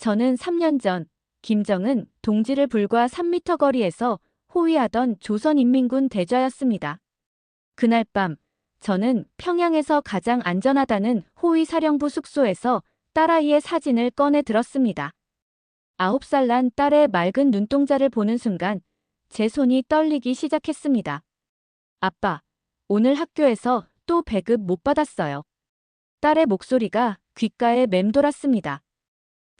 저는 3년 전 김정은 동지를 불과 3미터 거리에서 호위하던 조선인민군 대좌였습니다. 그날 밤 저는 평양에서 가장 안전하다는 호위사령부 숙소에서 딸아이의 사진을 꺼내 들었습니다. 9살 난 딸의 맑은 눈동자를 보는 순간 제 손이 떨리기 시작했습니다. 아빠, 오늘 학교에서 또 배급 못 받았어요. 딸의 목소리가 귓가에 맴돌았습니다.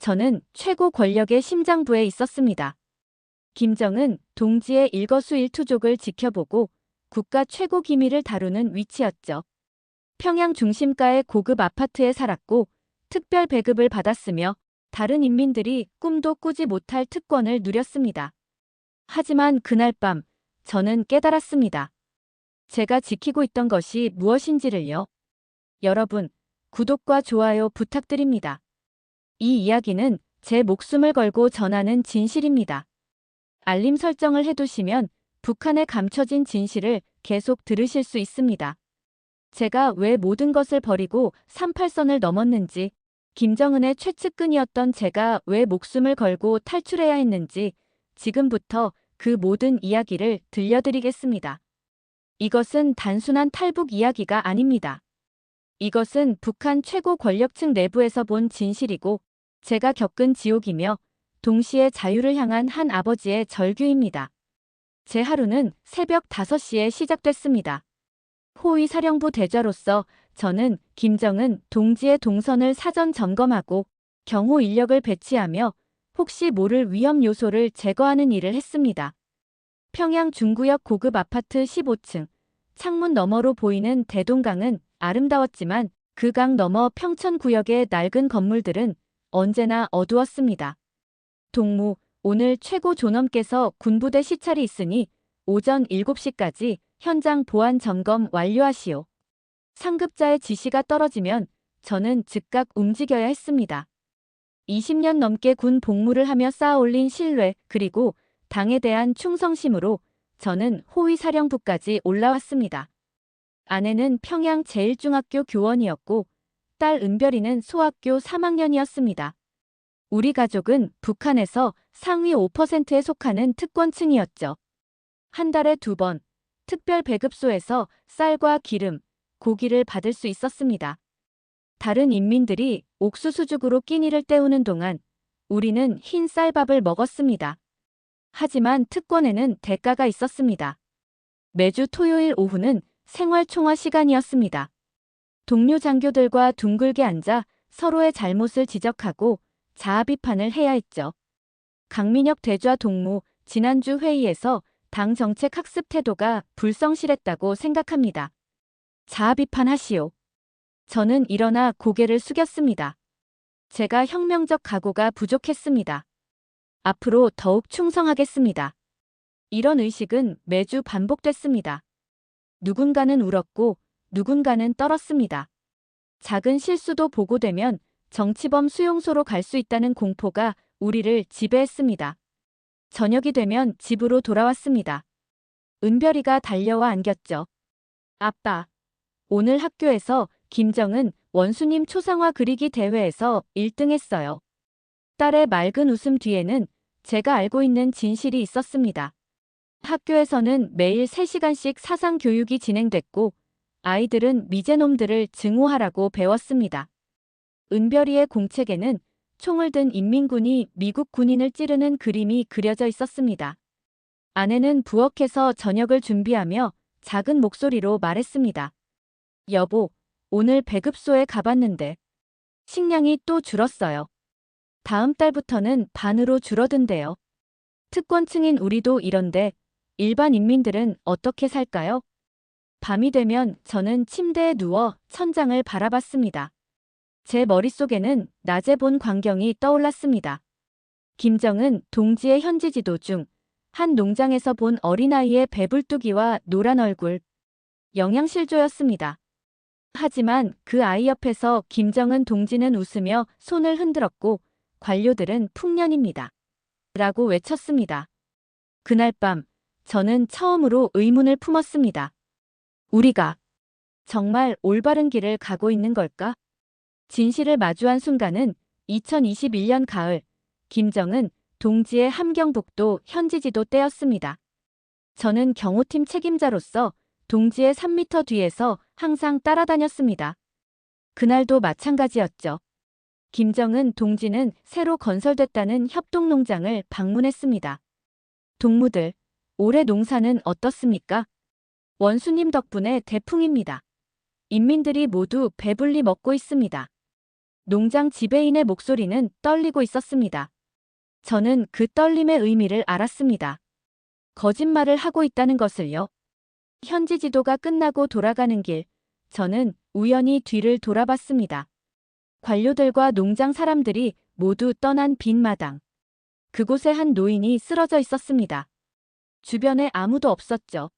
저는 최고 권력의 심장부에 있었습니다. 김정은 동지의 일거수일투족을 지켜보고 국가 최고 기밀을 다루는 위치였죠. 평양 중심가의 고급 아파트에 살았고 특별 배급을 받았으며 다른 인민들이 꿈도 꾸지 못할 특권을 누렸습니다. 하지만 그날 밤 저는 깨달았습니다. 제가 지키고 있던 것이 무엇인지를요. 여러분, 구독과 좋아요 부탁드립니다. 이 이야기는 제 목숨을 걸고 전하는 진실입니다. 알림 설정을 해두시면 북한에 감춰진 진실을 계속 들으실 수 있습니다. 제가 왜 모든 것을 버리고 38선을 넘었는지, 김정은의 최측근이었던 제가 왜 목숨을 걸고 탈출해야 했는지 지금부터 그 모든 이야기를 들려드리겠습니다. 이것은 단순한 탈북 이야기가 아닙니다. 이것은 북한 최고 권력층 내부에서 본 진실이고 제가 겪은 지옥이며 동시에 자유를 향한 한 아버지의 절규입니다. 제 하루는 새벽 5시에 시작됐습니다. 호위사령부 대좌로서 저는 김정은 동지의 동선을 사전 점검하고 경호 인력을 배치하며 혹시 모를 위험 요소를 제거하는 일을 했습니다. 평양 중구역 고급 아파트 15층, 창문 너머로 보이는 대동강은 아름다웠지만 그 강 너머 평천구역의 낡은 건물들은 언제나 어두웠습니다. 동무, 오늘 최고 존엄께서 군부대 시찰이 있으니 오전 7시까지 현장 보안 점검 완료하시오. 상급자의 지시가 떨어지면 저는 즉각 움직여야 했습니다. 20년 넘게 군 복무를 하며 쌓아올린 신뢰 그리고 당에 대한 충성심으로 저는 호위사령부까지 올라왔습니다. 아내는 평양 제1중학교 교원이었고 딸 은별이는 소학교 3학년이었습니다. 우리 가족은 북한에서 상위 5%에 속하는 특권층이었죠. 한 달에 2번 특별 배급소에서 쌀과 기름, 고기를 받을 수 있었습니다. 다른 인민들이 옥수수죽으로 끼니를 때우는 동안 우리는 흰 쌀밥을 먹었습니다. 하지만 특권에는 대가가 있었습니다. 매주 토요일 오후는 생활총화 시간이었습니다. 동료 장교들과 둥글게 앉아 서로의 잘못을 지적하고 자아 비판을 해야 했죠. 강민혁 대좌 동무, 지난주 회의에서 당 정책 학습 태도가 불성실했다고 생각합니다. 자아 비판하시오. 저는 일어나 고개를 숙였습니다. 제가 혁명적 각오가 부족했습니다. 앞으로 더욱 충성하겠습니다. 이런 의식은 매주 반복됐습니다. 누군가는 울었고 누군가는 떨었습니다. 작은 실수도 보고되면 정치범 수용소로 갈 수 있다는 공포가 우리를 지배했습니다. 저녁이 되면 집으로 돌아왔습니다. 은별이가 달려와 안겼죠. 아빠, 오늘 학교에서 김정은 원수님 초상화 그리기 대회에서 1등했어요. 딸의 맑은 웃음 뒤에는 제가 알고 있는 진실이 있었습니다. 학교에서는 매일 3시간씩 사상 교육이 진행됐고 아이들은 미제놈들을 증오하라고 배웠습니다. 은별이의 공책에는 총을 든 인민군이 미국 군인을 찌르는 그림이 그려져 있었습니다. 아내는 부엌에서 저녁을 준비하며 작은 목소리로 말했습니다. 여보, 오늘 배급소에 가봤는데 식량이 또 줄었어요. 다음 달부터는 반으로 줄어든대요. 특권층인 우리도 이런데 일반 인민들은 어떻게 살까요? 밤이 되면 저는 침대에 누워 천장을 바라봤습니다. 제 머릿속에는 낮에 본 광경이 떠올랐습니다. 김정은 동지의 현지 지도 중 한 농장에서 본 어린아이의 배불뚝이와 노란 얼굴. 영양실조였습니다. 하지만 그 아이 옆에서 김정은 동지는 웃으며 손을 흔들었고 관료들은 풍년입니다. 라고 외쳤습니다. 그날 밤 저는 처음으로 의문을 품었습니다. 우리가 정말 올바른 길을 가고 있는 걸까? 진실을 마주한 순간은 2021년 가을 김정은 동지의 함경북도 현지지도 떼었습니다. 저는 경호팀 책임자로서 동지의 3m 뒤에서 항상 따라다녔습니다. 그날도 마찬가지였죠. 김정은 동지는 새로 건설됐다는 협동농장을 방문했습니다. 동무들, 올해 농사는 어떻습니까? 원수님 덕분에 대풍입니다. 인민들이 모두 배불리 먹고 있습니다. 농장 지배인의 목소리는 떨리고 있었습니다. 저는 그 떨림의 의미를 알았습니다. 거짓말을 하고 있다는 것을요. 현지 지도가 끝나고 돌아가는 길, 저는 우연히 뒤를 돌아봤습니다. 관료들과 농장 사람들이 모두 떠난 빈 마당. 그곳에 한 노인이 쓰러져 있었습니다. 주변에 아무도 없었죠.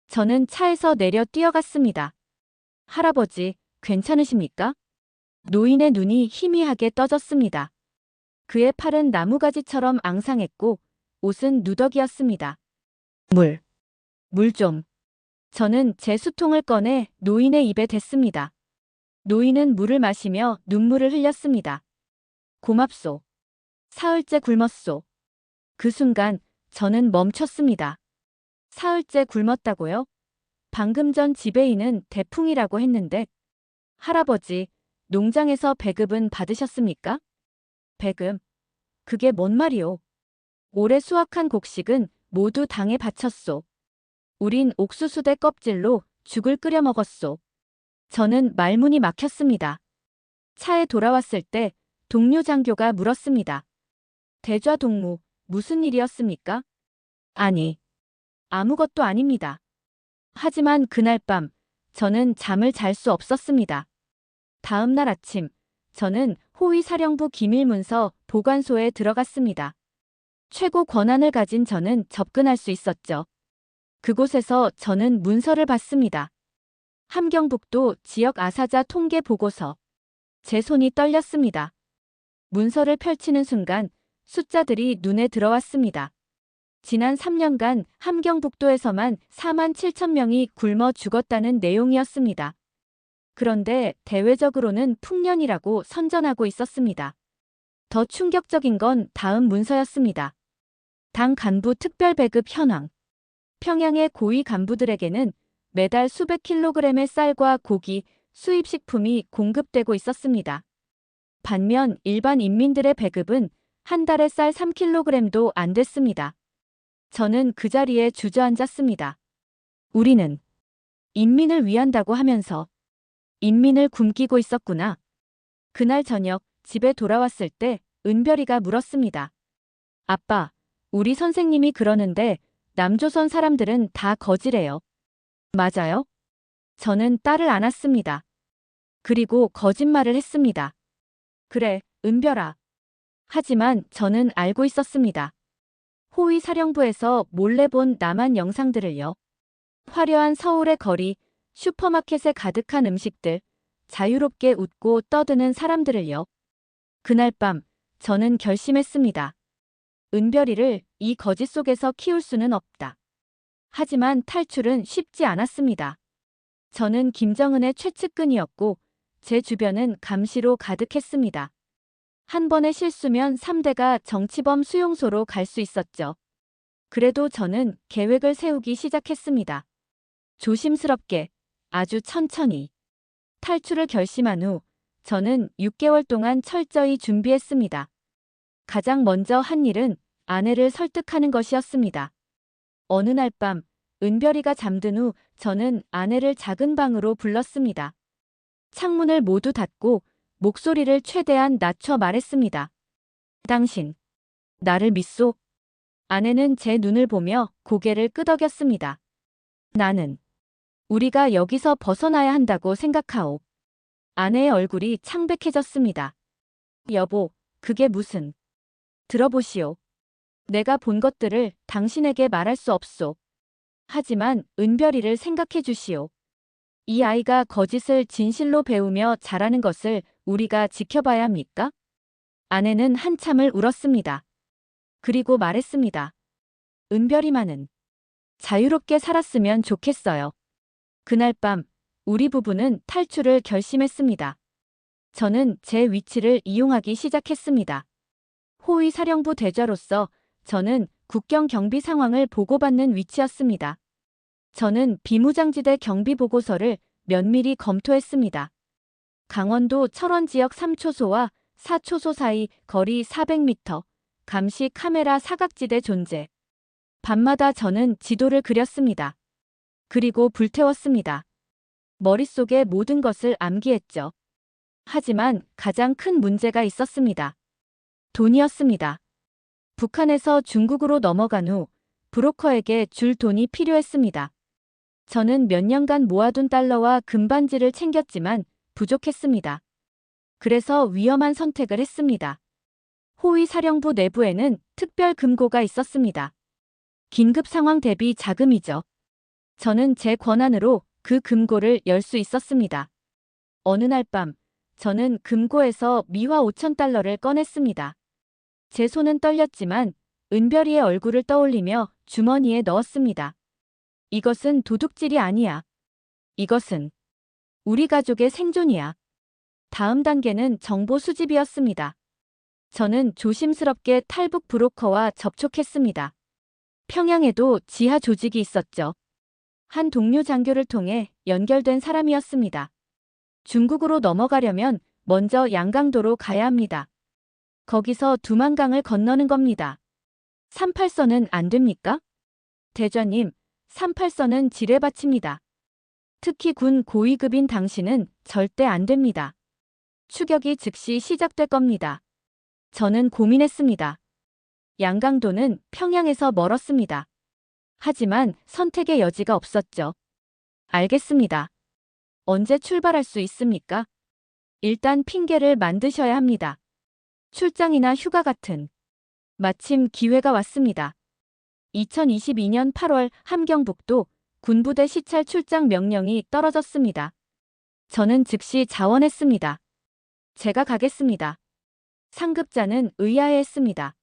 저는 차에서 내려 뛰어갔습니다. 할아버지, 괜찮으십니까? 노인의 눈이 희미하게 떠졌습니다. 그의 팔은 나무가지처럼 앙상했고 옷은 누더기였습니다. 물 좀. 저는 제 수통을 꺼내 노인의 입에 댔습니다. 노인은 물을 마시며 눈물을 흘렸습니다. 고맙소. 사흘째 굶었소. 그 순간 저는 멈췄습니다. 사흘째 굶었다고요? 방금 전 지배인은 대풍이라고 했는데. 할아버지, 농장에서 배급은 받으셨습니까? 배급? 그게 뭔 말이오? 올해 수확한 곡식은 모두 당에 바쳤소. 우린 옥수수대 껍질로 죽을 끓여 먹었소. 저는 말문이 막혔습니다. 차에 돌아왔을 때 동료 장교가 물었습니다. 대좌 동무, 무슨 일이었습니까? 아니, 아무것도 아닙니다. 하지만 그날 밤, 저는 잠을 잘 수 없었습니다. 다음 날 아침, 저는 호위사령부 기밀문서 보관소에 들어갔습니다. 최고 권한을 가진 저는 접근할 수 있었죠. 그곳에서 저는 문서를 봤습니다. 함경북도 지역 아사자 통계 보고서. 제 손이 떨렸습니다. 문서를 펼치는 순간 숫자들이 눈에 들어왔습니다. 지난 3년간 함경북도에서만 4만 7천 명이 굶어 죽었다는 내용이었습니다. 그런데 대외적으로는 풍년이라고 선전하고 있었습니다. 더 충격적인 건 다음 문서였습니다. 당 간부 특별 배급 현황. 평양의 고위 간부들에게는 매달 수백 킬로그램의 쌀과 고기, 수입식품이 공급되고 있었습니다. 반면 일반 인민들의 배급은 한 달에 쌀 3kg도 안 됐습니다. 저는 그 자리에 주저앉았습니다. 우리는 인민을 위한다고 하면서 인민을 굶기고 있었구나. 그날 저녁 집에 돌아왔을 때 은별이가 물었습니다. 아빠, 우리 선생님이 그러는데 남조선 사람들은 다 거지래요. 맞아요? 저는 딸을 안았습니다. 그리고 거짓말을 했습니다. 그래, 은별아. 하지만 저는 알고 있었습니다. 호위 사령부에서 몰래 본 남한 영상들을요. 화려한 서울의 거리, 슈퍼마켓에 가득한 음식들, 자유롭게 웃고 떠드는 사람들을요. 그날 밤, 저는 결심했습니다. 은별이를 이 거짓 속에서 키울 수는 없다. 하지만 탈출은 쉽지 않았습니다. 저는 김정은의 최측근이었고 제 주변은 감시로 가득했습니다. 한 번의 실수면 3대가 정치범 수용소로 갈 수 있었죠. 그래도 저는 계획을 세우기 시작했습니다. 조심스럽게, 아주 천천히. 탈출을 결심한 후 저는 6개월 동안 철저히 준비했습니다. 가장 먼저 한 일은 아내를 설득하는 것이었습니다. 어느 날 밤, 은별이가 잠든 후 저는 아내를 작은 방으로 불렀습니다. 창문을 모두 닫고 목소리를 최대한 낮춰 말했습니다. 당신, 나를 믿소? 아내는 제 눈을 보며 고개를 끄덕였습니다. 나는 우리가 여기서 벗어나야 한다고 생각하오. 아내의 얼굴이 창백해졌습니다. 여보, 그게 무슨... 들어보시오. 내가 본 것들을 당신에게 말할 수 없소. 하지만 은별이를 생각해 주시오. 이 아이가 거짓을 진실로 배우며 자라는 것을 우리가 지켜봐야 합니까? 아내는 한참을 울었습니다. 그리고 말했습니다. 은별이만은 자유롭게 살았으면 좋겠어요. 그날 밤 우리 부부는 탈출을 결심했습니다. 저는 제 위치를 이용하기 시작했습니다. 호위 사령부 대좌로서 저는 국경 경비 상황을 보고받는 위치였습니다. 저는 비무장지대 경비 보고서를 면밀히 검토했습니다. 강원도 철원 지역 3초소와 4초소 사이 거리 400m, 감시 카메라 사각지대 존재. 밤마다 저는 지도를 그렸습니다. 그리고 불태웠습니다. 머릿속에 모든 것을 암기했죠. 하지만 가장 큰 문제가 있었습니다. 돈이었습니다. 북한에서 중국으로 넘어간 후 브로커에게 줄 돈이 필요했습니다. 저는 몇 년간 모아둔 달러와 금반지를 챙겼지만 부족했습니다. 그래서 위험한 선택을 했습니다. 호위 사령부 내부에는 특별 금고가 있었습니다. 긴급 상황 대비 자금이죠. 저는 제 권한으로 그 금고를 열 수 있었습니다. 어느 날 밤, 저는 금고에서 미화 5,000달러를 꺼냈습니다. 제 손은 떨렸지만 은별이의 얼굴을 떠올리며 주머니에 넣었습니다. 이것은 도둑질이 아니야. 이것은 우리 가족의 생존이야. 다음 단계는 정보 수집이었습니다. 저는 조심스럽게 탈북 브로커와 접촉했습니다. 평양에도 지하 조직이 있었죠. 한 동료 장교를 통해 연결된 사람이었습니다. 중국으로 넘어가려면 먼저 양강도로 가야 합니다. 거기서 두만강을 건너는 겁니다. 38선은 안 됩니까? 대좌님, 38선은 지뢰밭입니다. 특히 군 고위급인 당신은 절대 안 됩니다. 추격이 즉시 시작될 겁니다. 저는 고민했습니다. 양강도는 평양에서 멀었습니다. 하지만 선택의 여지가 없었죠. 알겠습니다. 언제 출발할 수 있습니까? 일단 핑계를 만드셔야 합니다. 출장이나 휴가 같은. 마침 기회가 왔습니다. 2022년 8월 함경북도 군부대 시찰 출장 명령이 떨어졌습니다. 저는 즉시 자원했습니다. 제가 가겠습니다. 상급자는 의아해했습니다.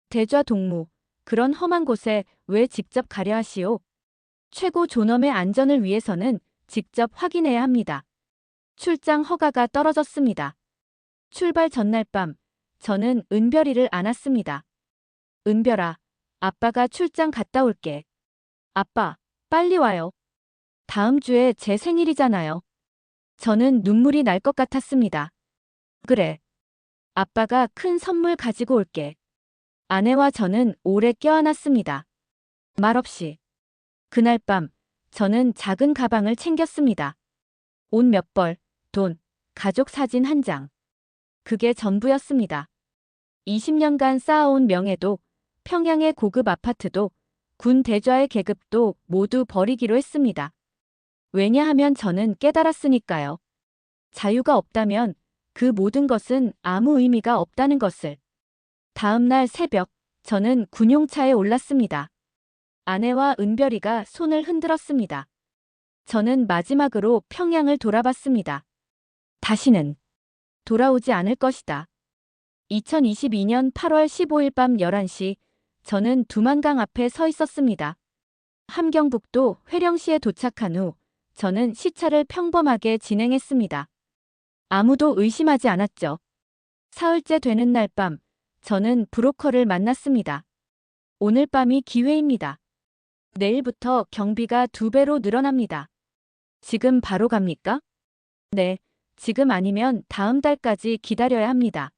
대좌 동무, 그런 험한 곳에 왜 직접 가려 하시오? 최고 존엄의 안전을 위해서는 직접 확인해야 합니다. 출장 허가가 떨어졌습니다. 출발 전날 밤, 저는 은별이를 안았습니다. 은별아, 아빠가 출장 갔다 올게. 아빠, 빨리 와요. 다음 주에 제 생일이잖아요. 저는 눈물이 날 것 같았습니다. 그래. 아빠가 큰 선물 가지고 올게. 아내와 저는 오래 껴안았습니다. 말없이. 그날 밤, 저는 작은 가방을 챙겼습니다. 옷 몇 벌, 돈, 가족 사진 한 장. 그게 전부였습니다. 20년간 쌓아온 명예도, 평양의 고급 아파트도, 군 대좌의 계급도 모두 버리기로 했습니다. 왜냐하면 저는 깨달았으니까요. 자유가 없다면 그 모든 것은 아무 의미가 없다는 것을. 다음 날 새벽, 저는 군용차에 올랐습니다. 아내와 은별이가 손을 흔들었습니다. 저는 마지막으로 평양을 돌아봤습니다. 다시는 돌아오지 않을 것이다. 2022년 8월 15일 밤 11시, 저는 두만강 앞에 서 있었습니다. 함경북도 회령시에 도착한 후 저는 시차를 평범하게 진행했습니다. 아무도 의심하지 않았죠. 사흘째 되는 날 밤, 저는 브로커를 만났습니다. 오늘 밤이 기회입니다. 내일부터 경비가 2배로 늘어납니다. 지금 바로 갑니까? 네, 지금 아니면 다음 달까지 기다려야 합니다.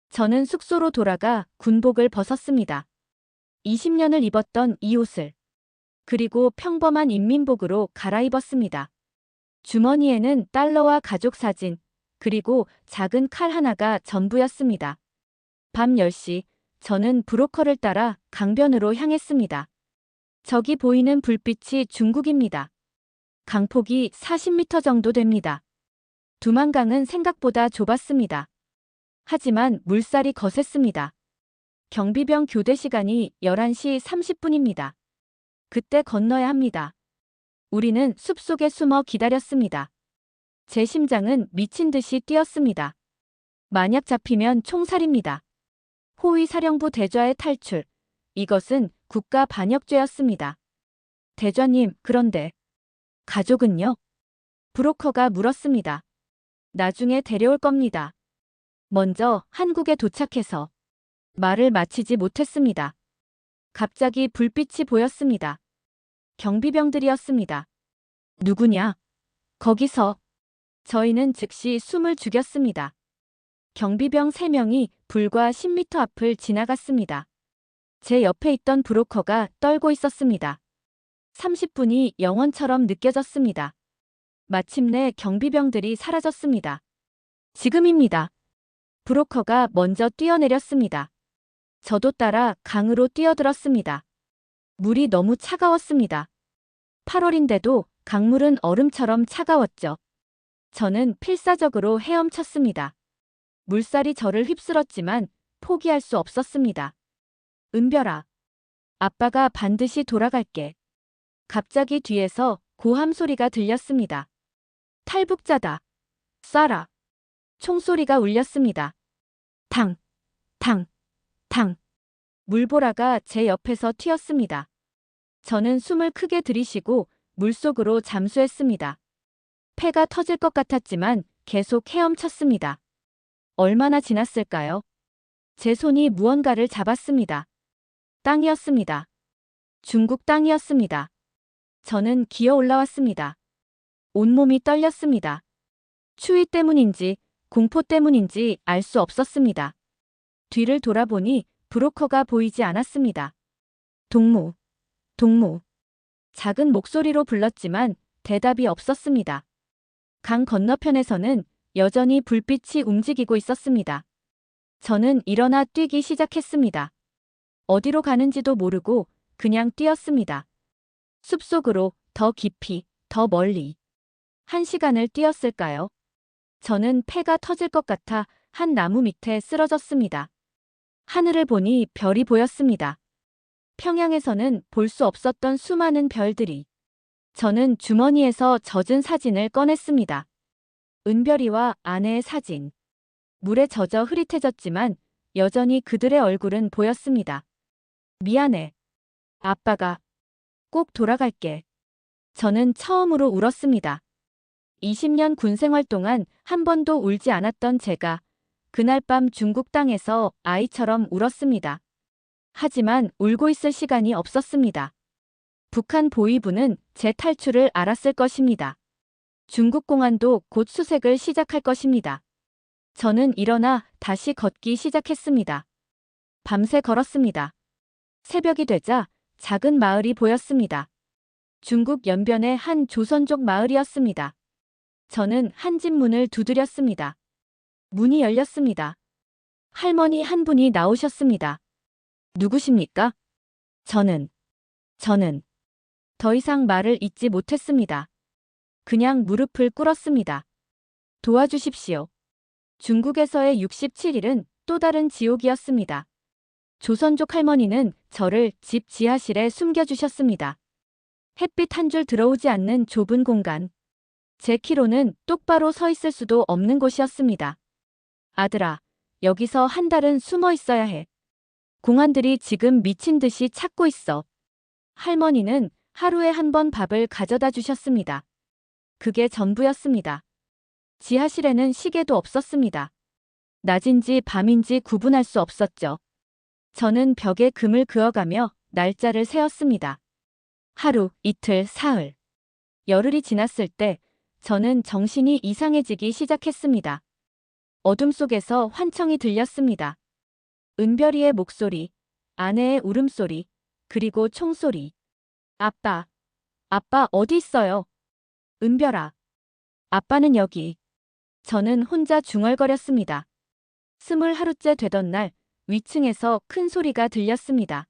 저는 숙소로 돌아가 군복을 벗었습니다. 20년을 입었던 이 옷을. 그리고 평범한 인민복으로 갈아입었습니다. 주머니에는 달러와 가족 사진, 그리고 작은 칼 하나가 전부였습니다. 밤 10시, 저는 브로커를 따라 강변으로 향했습니다. 저기 보이는 불빛이 중국입니다. 강폭이 40m 정도 됩니다. 두만강은 생각보다 좁았습니다. 하지만 물살이 거셌습니다. 경비병 교대 시간이 11시 30분입니다. 그때 건너야 합니다. 우리는 숲속에 숨어 기다렸습니다. 제 심장은 미친 듯이 뛰었습니다. 만약 잡히면 총살입니다. 호위 사령부 대좌의 탈출. 이것은 국가 반역죄였습니다. 대좌님, 그런데 가족은요? 브로커가 물었습니다. 나중에 데려올 겁니다. 먼저 한국에 도착해서 말을 마치지 못했습니다. 갑자기 불빛이 보였습니다. 경비병들이었습니다. 누구냐? 거기서. 저희는 즉시 숨을 죽였습니다. 경비병 3명이 불과 10m 앞을 지나갔습니다. 제 옆에 있던 브로커가 떨고 있었습니다. 30분이 영원처럼 느껴졌습니다. 마침내 경비병들이 사라졌습니다. 지금입니다. 브로커가 먼저 뛰어내렸습니다. 저도 따라 강으로 뛰어들었습니다. 물이 너무 차가웠습니다. 8월인데도 강물은 얼음처럼 차가웠죠. 저는 필사적으로 헤엄쳤습니다. 물살이 저를 휩쓸었지만 포기할 수 없었습니다. 은별아, 아빠가 반드시 돌아갈게. 갑자기 뒤에서 고함 소리가 들렸습니다. 탈북자다. 쏴라. 총소리가 울렸습니다. 탕, 탕, 탕. 물보라가 제 옆에서 튀었습니다. 저는 숨을 크게 들이쉬고 물속으로 잠수했습니다. 폐가 터질 것 같았지만 계속 헤엄쳤습니다. 얼마나 지났을까요? 제 손이 무언가를 잡았습니다. 땅이었습니다. 중국 땅이었습니다. 저는 기어 올라왔습니다. 온몸이 떨렸습니다. 추위 때문인지 공포 때문인지 알 수 없었습니다. 뒤를 돌아보니 브로커가 보이지 않았습니다. 동무, 동무. 작은 목소리로 불렀지만 대답이 없었습니다. 강 건너편에서는 여전히 불빛이 움직이고 있었습니다. 저는 일어나 뛰기 시작했습니다. 어디로 가는지도 모르고 그냥 뛰었습니다. 숲속으로, 더 깊이, 더 멀리. 1시간을 뛰었을까요? 저는 폐가 터질 것 같아 한 나무 밑에 쓰러졌습니다. 하늘을 보니 별이 보였습니다. 평양에서는 볼 수 없었던 수많은 별들이. 저는 주머니에서 젖은 사진을 꺼냈습니다. 은별이와 아내의 사진. 물에 젖어 흐릿해졌지만 여전히 그들의 얼굴은 보였습니다. 미안해. 아빠가. 꼭 돌아갈게. 저는 처음으로 울었습니다. 20년 군 생활 동안 한 번도 울지 않았던 제가 그날 밤 중국 땅에서 아이처럼 울었습니다. 하지만 울고 있을 시간이 없었습니다. 북한 보위부는 제 탈출을 알았을 것입니다. 중국 공안도 곧 수색을 시작할 것입니다. 저는 일어나 다시 걷기 시작했습니다. 밤새 걸었습니다. 새벽이 되자 작은 마을이 보였습니다. 중국 연변의 한 조선족 마을이었습니다. 저는 한 집 문을 두드렸습니다. 문이 열렸습니다. 할머니 한 분이 나오셨습니다. 누구십니까? 저는 더 이상 말을 잇지 못했습니다. 그냥 무릎을 꿇었습니다. 도와주십시오. 중국에서의 67일은 또 다른 지옥이었습니다. 조선족 할머니는 저를 집 지하실에 숨겨주셨습니다. 햇빛 한 줄 들어오지 않는 좁은 공간. 제 키로는 똑바로 서 있을 수도 없는 곳이었습니다. 아들아, 여기서 한 달은 숨어 있어야 해. 공안들이 지금 미친 듯이 찾고 있어. 할머니는 하루에 한 번 밥을 가져다 주셨습니다. 그게 전부였습니다. 지하실에는 시계도 없었습니다. 낮인지 밤인지 구분할 수 없었죠. 저는 벽에 금을 그어가며 날짜를 세었습니다. 하루, 이틀, 사흘. 열흘이 지났을 때 저는 정신이 이상해지기 시작했습니다. 어둠 속에서 환청이 들렸습니다. 은별이의 목소리, 아내의 울음소리, 그리고 총소리. 아빠, 아빠 어디 있어요? 은별아, 아빠는 여기. 저는 혼자 중얼거렸습니다. 20하루째 되던 날 위층에서 큰 소리가 들렸습니다.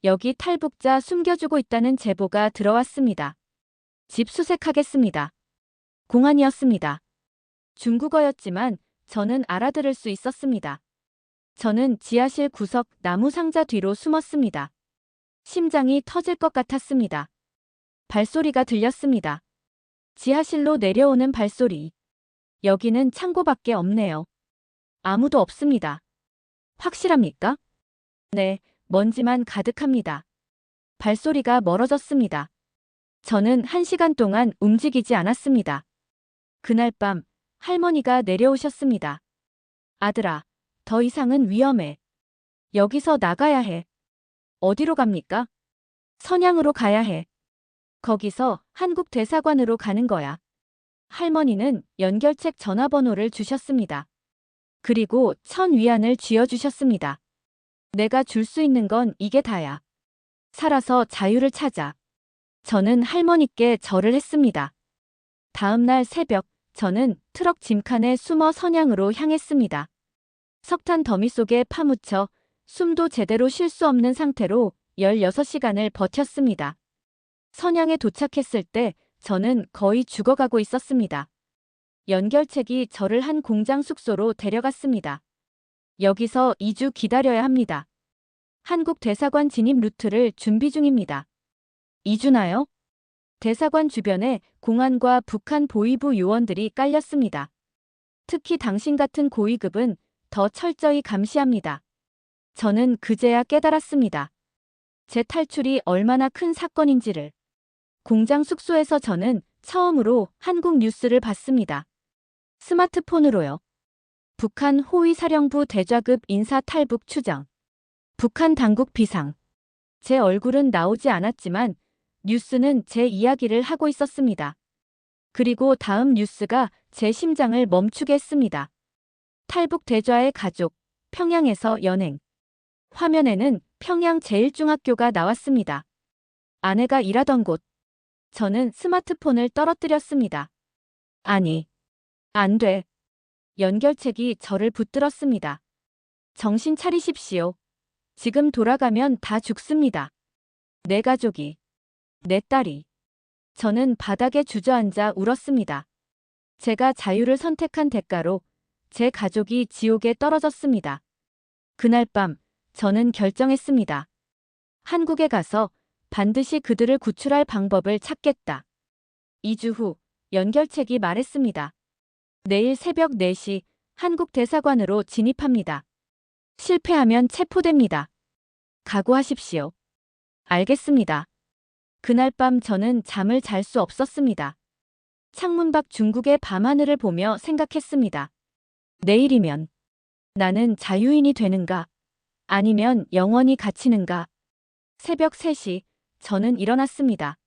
여기 탈북자 숨겨주고 있다는 제보가 들어왔습니다. 집 수색하겠습니다. 공안이었습니다. 중국어였지만 저는 알아들을 수 있었습니다. 저는 지하실 구석 나무 상자 뒤로 숨었습니다. 심장이 터질 것 같았습니다. 발소리가 들렸습니다. 지하실로 내려오는 발소리. 여기는 창고밖에 없네요. 아무도 없습니다. 확실합니까? 네, 먼지만 가득합니다. 발소리가 멀어졌습니다. 저는 1시간 동안 움직이지 않았습니다. 그날 밤 할머니가 내려오셨습니다. 아들아, 더 이상은 위험해. 여기서 나가야 해. 어디로 갑니까? 선양으로 가야 해. 거기서 한국 대사관으로 가는 거야. 할머니는 연결책 전화번호를 주셨습니다. 그리고 1,000위안을 쥐어주셨습니다. 내가 줄 수 있는 건 이게 다야. 살아서 자유를 찾아. 저는 할머니께 절을 했습니다. 다음 날 새벽, 저는 트럭 짐칸에 숨어 선양으로 향했습니다. 석탄 더미 속에 파묻혀 숨도 제대로 쉴 수 없는 상태로 16시간을 버텼습니다. 선양에 도착했을 때 저는 거의 죽어가고 있었습니다. 연결책이 저를 한 공장 숙소로 데려갔습니다. 여기서 2주 기다려야 합니다. 한국 대사관 진입 루트를 준비 중입니다. 2주나요? 대사관 주변에 공안과 북한 보위부 요원들이 깔렸습니다. 특히 당신 같은 고위급은 더 철저히 감시합니다. 저는 그제야 깨달았습니다. 제 탈출이 얼마나 큰 사건인지를. 공장 숙소에서 저는 처음으로 한국 뉴스를 봤습니다. 스마트폰으로요. 북한 호위사령부 대좌급 인사 탈북 추정. 북한 당국 비상. 제 얼굴은 나오지 않았지만 뉴스는 제 이야기를 하고 있었습니다. 그리고 다음 뉴스가 제 심장을 멈추게 했습니다. 탈북 대좌의 가족, 평양에서 연행. 화면에는 평양 제1중학교가 나왔습니다. 아내가 일하던 곳. 저는 스마트폰을 떨어뜨렸습니다. 아니, 안 돼. 연결책이 저를 붙들었습니다. 정신 차리십시오. 지금 돌아가면 다 죽습니다. 내 가족이, 내 딸이. 저는 바닥에 주저앉아 울었습니다. 제가 자유를 선택한 대가로 제 가족이 지옥에 떨어졌습니다. 그날 밤 저는 결정했습니다. 한국에 가서 반드시 그들을 구출할 방법을 찾겠다. 2주 후 연결책이 말했습니다. 내일 새벽 4시 한국 대사관으로 진입합니다. 실패하면 체포됩니다. 각오하십시오. 알겠습니다. 그날 밤 저는 잠을 잘 수 없었습니다. 창문 밖 중국의 밤하늘을 보며 생각했습니다. 내일이면 나는 자유인이 되는가? 아니면 영원히 갇히는가? 새벽 3시 저는 일어났습니다.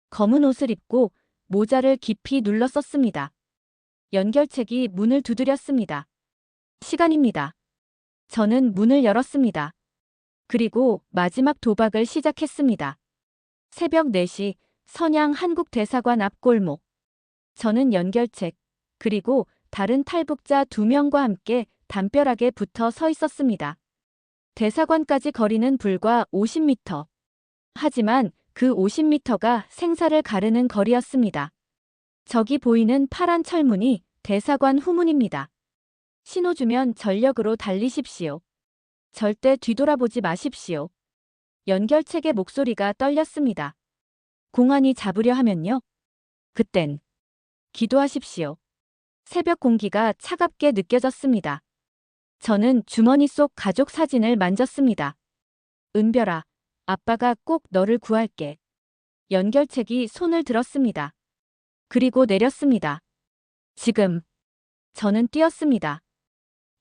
검은 옷을 입고 모자를 깊이 눌러 썼습니다. 연결책이 문을 두드렸습니다. 시간입니다. 저는 문을 열었습니다. 그리고 마지막 도박을 시작했습니다. 새벽 4시 선양 한국대사관 앞 골목. 저는 연결책, 그리고 다른 탈북자 2명과 함께 담벼락에 붙어 서 있었습니다. 대사관까지 거리는 불과 50m. 하지만 그 50m가 생사를 가르는 거리였습니다. 저기 보이는 파란 철문이 대사관 후문입니다. 신호 주면 전력으로 달리십시오. 절대 뒤돌아보지 마십시오. 연결책의 목소리가 떨렸습니다. 공안이 잡으려 하면요. 그땐 기도하십시오. 새벽 공기가 차갑게 느껴졌습니다. 저는 주머니 속 가족 사진을 만졌습니다. 은별아, 아빠가 꼭 너를 구할게. 연결책이 손을 들었습니다. 그리고 내렸습니다. 지금. 저는 뛰었습니다.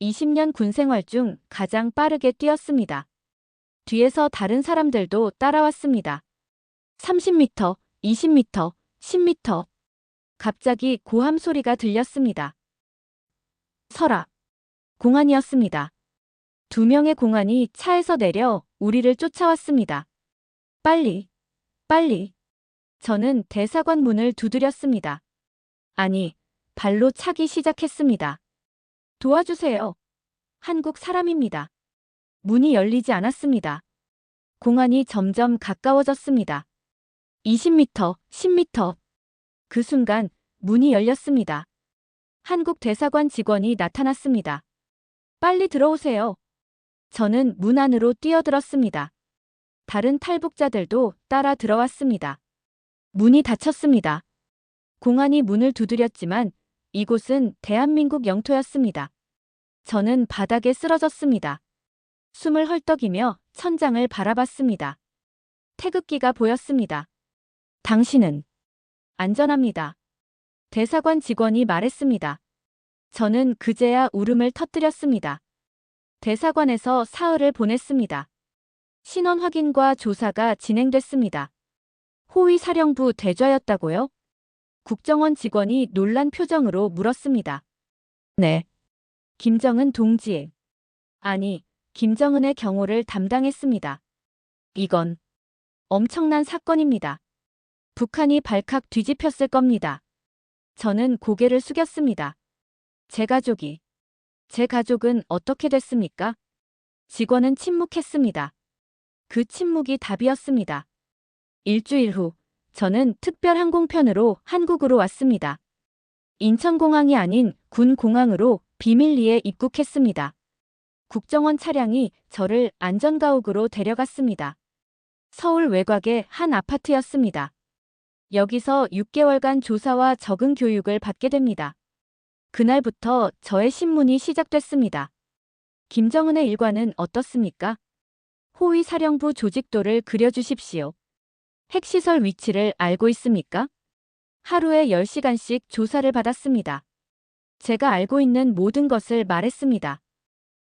20년 군 생활 중 가장 빠르게 뛰었습니다. 뒤에서 다른 사람들도 따라왔습니다. 30m, 20m, 10m. 갑자기 고함 소리가 들렸습니다. 서라. 공안이었습니다. 2명의 공안이 차에서 내려 우리를 쫓아왔습니다. 빨리, 빨리. 저는 대사관 문을 두드렸습니다. 아니, 발로 차기 시작했습니다. 도와주세요. 한국 사람입니다. 문이 열리지 않았습니다. 공안이 점점 가까워졌습니다. 20m, 10m. 그 순간 문이 열렸습니다. 한국 대사관 직원이 나타났습니다. 빨리 들어오세요. 저는 문 안으로 뛰어들었습니다. 다른 탈북자들도 따라 들어왔습니다. 문이 닫혔습니다. 공안이 문을 두드렸지만 이곳은 대한민국 영토였습니다. 저는 바닥에 쓰러졌습니다. 숨을 헐떡이며 천장을 바라봤습니다. 태극기가 보였습니다. 당신은 안전합니다. 대사관 직원이 말했습니다. 저는 그제야 울음을 터뜨렸습니다. 대사관에서 사흘을 보냈습니다. 신원 확인과 조사가 진행됐습니다. 호위 사령부 대좌였다고요? 국정원 직원이 놀란 표정으로 물었습니다. 네. 김정은 동지. 아니, 김정은의 경호를 담당했습니다. 이건 엄청난 사건입니다. 북한이 발칵 뒤집혔을 겁니다. 저는 고개를 숙였습니다. 제 가족은 어떻게 됐습니까? 직원은 침묵했습니다. 그 침묵이 답이었습니다. 일주일 후, 저는 특별 항공편으로 한국으로 왔습니다. 인천공항이 아닌 군공항으로 비밀리에 입국했습니다. 국정원 차량이 저를 안전가옥으로 데려갔습니다. 서울 외곽의 한 아파트였습니다. 여기서 6개월간 조사와 적응 교육을 받게 됩니다. 그날부터 저의 신문이 시작됐습니다. 김정은의 일과는 어떻습니까? 호위 사령부 조직도를 그려주십시오. 핵시설 위치를 알고 있습니까? 하루에 10시간씩 조사를 받았습니다. 제가 알고 있는 모든 것을 말했습니다.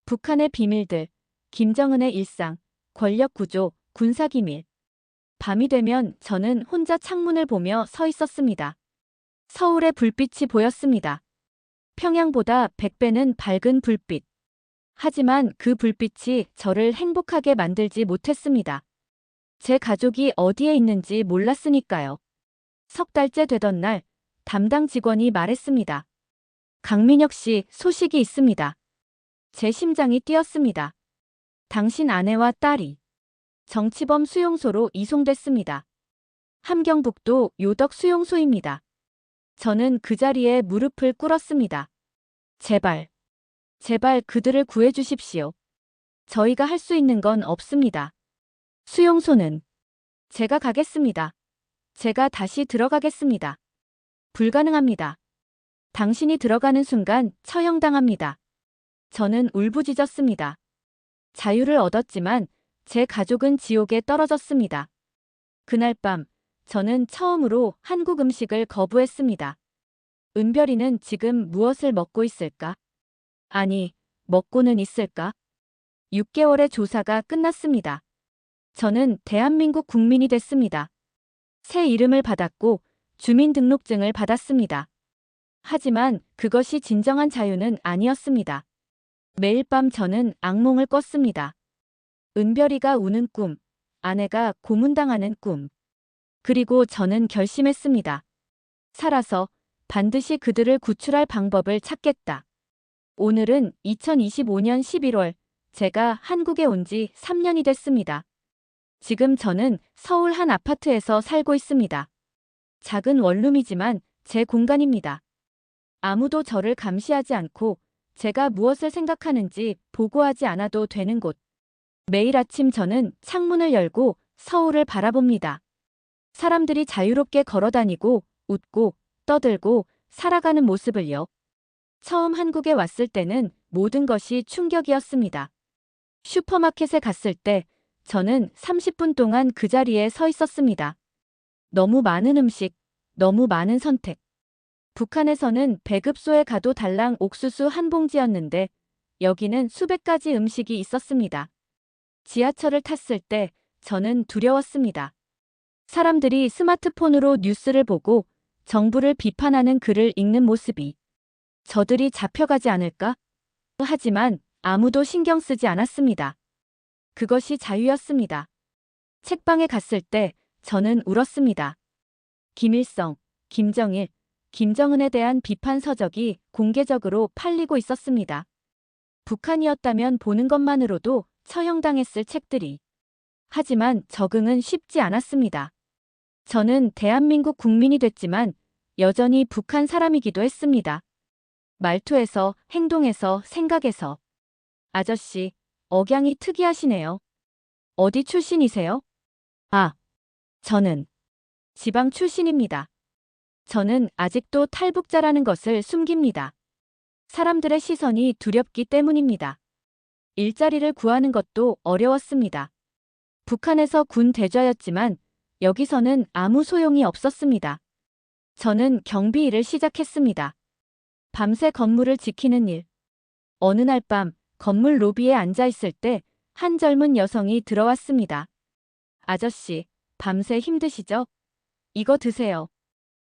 북한의 비밀들, 김정은의 일상, 권력 구조, 군사기밀. 밤이 되면 저는 혼자 창문을 보며 서 있었습니다. 서울의 불빛이 보였습니다. 평양보다 100배는 밝은 불빛. 하지만 그 불빛이 저를 행복하게 만들지 못했습니다. 제 가족이 어디에 있는지 몰랐으니까요. 석 달째 되던 날, 담당 직원이 말했습니다. 강민혁 씨, 소식이 있습니다. 제 심장이 뛰었습니다. 당신 아내와 딸이 정치범 수용소로 이송됐습니다. 함경북도 요덕 수용소입니다. 저는 그 자리에 무릎을 꿇었습니다. 제발 그들을 구해주십시오. 저희가 할 수 있는 건 없습니다. 수용소는 제가 가겠습니다. 제가 다시 들어가겠습니다. 불가능합니다. 당신이 들어가는 순간 처형당합니다. 저는 울부짖었습니다. 자유를 얻었지만 제 가족은 지옥에 떨어졌습니다. 그날 밤 저는 처음으로 한국 음식을 거부했습니다. 은별이는 지금 무엇을 먹고 있을까? 아니, 먹고는 있을까? 6개월의 조사가 끝났습니다. 저는 대한민국 국민이 됐습니다. 새 이름을 받았고 주민등록증을 받았습니다. 하지만 그것이 진정한 자유는 아니었습니다. 매일 밤 저는 악몽을 꿨습니다. 은별이가 우는 꿈, 아내가 고문당하는 꿈. 그리고 저는 결심했습니다. 살아서 반드시 그들을 구출할 방법을 찾겠다. 오늘은 2025년 11월, 제가 한국에 온 지 3년이 됐습니다. 지금 저는 서울 한 아파트에서 살고 있습니다. 작은 원룸이지만 제 공간입니다. 아무도 저를 감시하지 않고 제가 무엇을 생각하는지 보고하지 않아도 되는 곳. 매일 아침 저는 창문을 열고 서울을 바라봅니다. 사람들이 자유롭게 걸어다니고 웃고 떠들고 살아가는 모습을요. 처음 한국에 왔을 때는 모든 것이 충격이었습니다. 슈퍼마켓에 갔을 때 저는 30분 동안 그 자리에 서 있었습니다. 너무 많은 음식, 너무 많은 선택. 북한에서는 배급소에 가도 달랑 옥수수 한 봉지였는데 여기는 수백 가지 음식이 있었습니다. 지하철을 탔을 때 저는 두려웠습니다. 사람들이 스마트폰으로 뉴스를 보고 정부를 비판하는 글을 읽는 모습이 저들이 잡혀가지 않을까? 하지만 아무도 신경 쓰지 않았습니다. 그것이 자유였습니다. 책방에 갔을 때 저는 울었습니다. 김일성, 김정일, 김정은에 대한 비판 서적이 공개적으로 팔리고 있었습니다. 북한이었다면 보는 것만으로도 처형당했을 책들이. 하지만 적응은 쉽지 않았습니다. 저는 대한민국 국민이 됐지만 여전히 북한 사람이기도 했습니다. 말투에서, 행동에서, 생각에서. 아저씨, 억양이 특이하시네요. 어디 출신이세요? 아, 저는 지방 출신입니다. 저는 아직도 탈북자라는 것을 숨깁니다. 사람들의 시선이 두렵기 때문입니다. 일자리를 구하는 것도 어려웠습니다. 북한에서 군 대좌였지만 여기서는 아무 소용이 없었습니다. 저는 경비 일을 시작했습니다. 밤새 건물을 지키는 일. 어느 날 밤 건물 로비에 앉아 있을 때 한 젊은 여성이 들어왔습니다. 아저씨, 밤새 힘드시죠? 이거 드세요.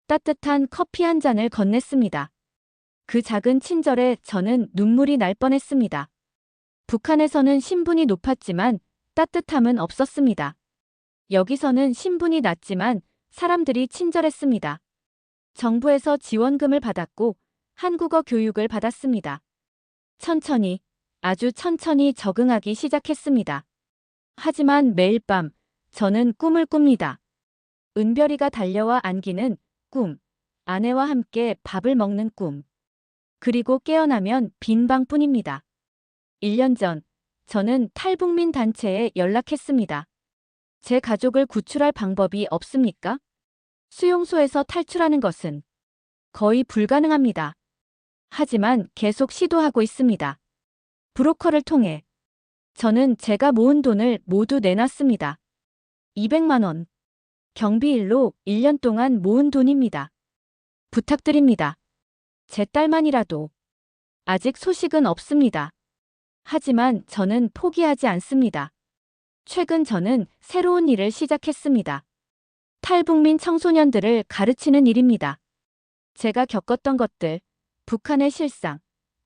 따뜻한 커피 한 잔을 건넸습니다. 그 작은 친절에 저는 눈물이 날 뻔했습니다. 북한에서는 신분이 높았지만 따뜻함은 없었습니다. 여기서는 신분이 낮지만 사람들이 친절했습니다. 정부에서 지원금을 받았고 한국어 교육을 받았습니다. 천천히, 아주 천천히 적응하기 시작했습니다. 하지만 매일 밤 저는 꿈을 꿉니다. 은별이가 달려와 안기는 꿈, 아내와 함께 밥을 먹는 꿈. 그리고 깨어나면 빈 방뿐입니다. 1년 전 저는 탈북민 단체에 연락했습니다. 제 가족을 구출할 방법이 없습니까? 수용소에서 탈출하는 것은 거의 불가능합니다. 하지만 계속 시도하고 있습니다. 브로커를 통해 저는 제가 모은 돈을 모두 내놨습니다. 200만 원. 경비일로 1년 동안 모은 돈입니다. 부탁드립니다. 제 딸만이라도. 아직 소식은 없습니다. 하지만 저는 포기하지 않습니다. 최근 저는 새로운 일을 시작했습니다. 탈북민 청소년들을 가르치는 일입니다. 제가 겪었던 것들, 북한의 실상,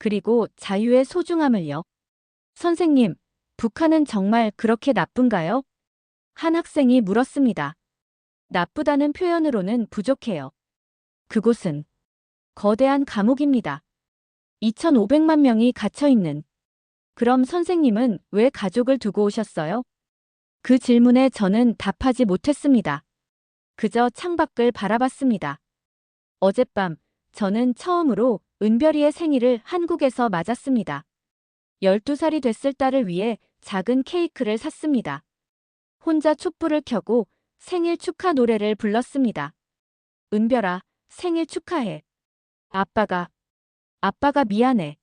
그리고 자유의 소중함을요. 선생님, 북한은 정말 그렇게 나쁜가요? 한 학생이 물었습니다. 나쁘다는 표현으로는 부족해요. 그곳은 거대한 감옥입니다. 2,500만 명이 갇혀있는. 그럼 선생님은 왜 가족을 두고 오셨어요? 그 질문에 저는 답하지 못했습니다. 그저 창밖을 바라봤습니다. 어젯밤 저는 처음으로 은별이의 생일을 한국에서 맞았습니다. 12살이 됐을 딸을 위해 작은 케이크를 샀습니다. 혼자 촛불을 켜고 생일 축하 노래를 불렀습니다. 은별아, 생일 축하해. 아빠가 미안해.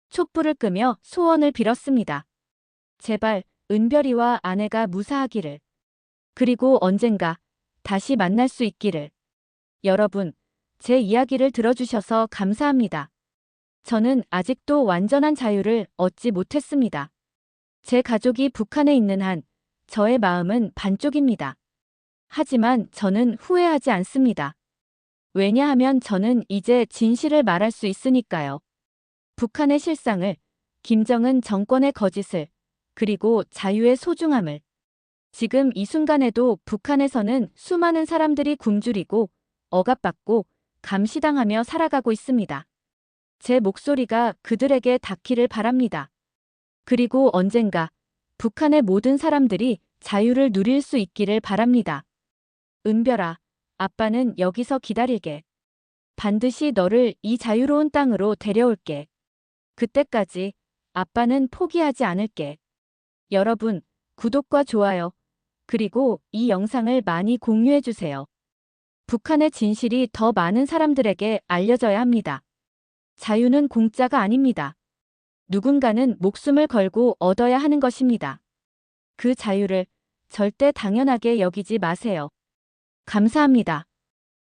촛불을 끄며 소원을 빌었습니다. 제발 은별이와 아내가 무사하기를. 그리고 언젠가 다시 만날 수 있기를. 여러분, 제 이야기를 들어주셔서 감사합니다. 저는 아직도 완전한 자유를 얻지 못했습니다. 제 가족이 북한에 있는 한 저의 마음은 반쪽입니다. 하지만 저는 후회하지 않습니다. 왜냐하면 저는 이제 진실을 말할 수 있으니까요. 북한의 실상을, 김정은 정권의 거짓을, 그리고 자유의 소중함을. 지금 이 순간에도 북한에서는 수많은 사람들이 굶주리고 억압받고 감시당하며 살아가고 있습니다. 제 목소리가 그들에게 닿기를 바랍니다. 그리고 언젠가 북한의 모든 사람들이 자유를 누릴 수 있기를 바랍니다. 은별아, 아빠는 여기서 기다릴게. 반드시 너를 이 자유로운 땅으로 데려올게. 그때까지 아빠는 포기하지 않을게. 여러분, 구독과 좋아요, 그리고 이 영상을 많이 공유해주세요. 북한의 진실이 더 많은 사람들에게 알려져야 합니다. 자유는 공짜가 아닙니다. 누군가는 목숨을 걸고 얻어야 하는 것입니다. 그 자유를 절대 당연하게 여기지 마세요. 감사합니다.